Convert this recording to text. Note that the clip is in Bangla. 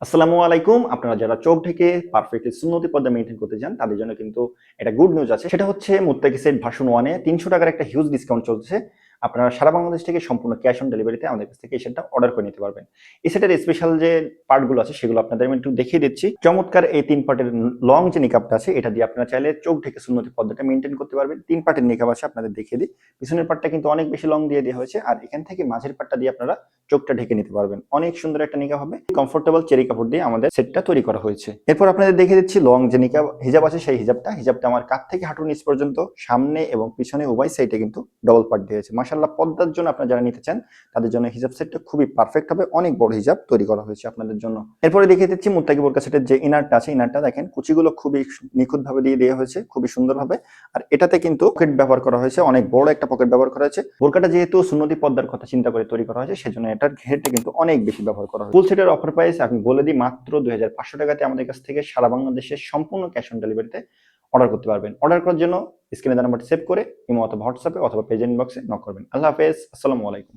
আসসালামু আলাইকুম। আপনারা যারা চোখ ঢেকে পারফেক্টলি সুন্নতি পর্দা মেইনটেইন করতে চান, তাদের জন্য কিন্তু একটা গুড নিউজ আছে। সেটা হচ্ছে মুত্তাকি সেট ভার্সন 1 এ ৳৩০০ একটা হিউজ ডিসকাউন্ট চলছে। আপনারা সারা বাংলাদেশ থেকে সম্পূর্ণ ক্যাশ অন ডেলিভারিতে আমাদের কাছ থেকে এই সেটটা অর্ডার করে নিতে পারবেন। এই সেটের স্পেশাল যে পার্টগুলো আছে সেগুলো আপনাদের আমি একটু দেখিয়ে দিচ্ছি। চমৎকার এই ৩ পার্টের লং যে নিকাবটা আছে এটা দিয়ে আপনারা চাইলে চোখ ঢেকে সুন্নতি পর্দাটা মেইনটেইন করতে পারবেন। ৩ পার্টের নিকাব আছে আপনাদের দেখিয়ে দিই। পিছনের পার্টটা কিন্তু অনেক বেশি লং দিয়ে দেওয়া হয়েছে। আর এখান থেকে মাঝের পার্টটা দিয়ে আপনারা চোখটা ঢেকে নিতে পারবেন। অনেক সুন্দর একটা নিকাব হবে। কমফোর্টেবল চেরি কাপড় দিয়ে আমাদের সেটটা তৈরি করা হয়েছে। এরপর আপনাদের দেখিয়ে দিচ্ছি লং যে নিকাব হিজাব আছে সেই হিজাবটা আমার কাঁধ থেকে হাঁটুর নিচ পর্যন্ত সামনে এবং পিছনে উভয় সাইডে কিন্তু ডবল পার্ট দিয়েছে। মাশাআল্লাহ, পর্দার জন্য আপনারা যারা নিতে চান তাদের জন্য হিজাব সেটটা খুবই পারফেক্ট হবে। অনেক বড় হিজাব তৈরি করা হয়েছে আপনাদের জন্য। এরপরে দেখিয়ে দিচ্ছি মুত্তাকি বোরকা সেটের যে ইনারটা আছে, ইনারটা দেখেন কুচিগুলো খুবই নিখুঁত ভাবে দিয়ে দেওয়া হয়েছে, খুবই সুন্দরভাবে। আর এটাতে কিন্তু পকেট ব্যবহার করা হয়েছে, অনেক বড় একটা পকেট ব্যবহার করা হয়েছে। বোরকাটা যেহেতু সুন্নতি পর্দার কথা চিন্তা করে তৈরি করা হয়েছে, সেজন্য এটার ঘেরটা কিন্তু অনেক বেশি ব্যবহার করা হয়েছে। ফুল সেটের অফার প্রাইস আমি বলে দিই মাত্র ৳২৫০০ আমাদের কাছ থেকে সারা বাংলাদেশের সম্পূর্ণ ক্যাশ অন ডেলিভারিতে অর্ডার করতে পারবেন। অর্ডার করার জন্য স্ক্রিনে দেওয়া নাম্বারটি সেভ করে ইমো অথবা হোয়াটসঅ্যাপে অথবা পেজ ইনবক্সে নক করবেন। আল্লাহ হাফেজ। আসসালামু আলাইকুম।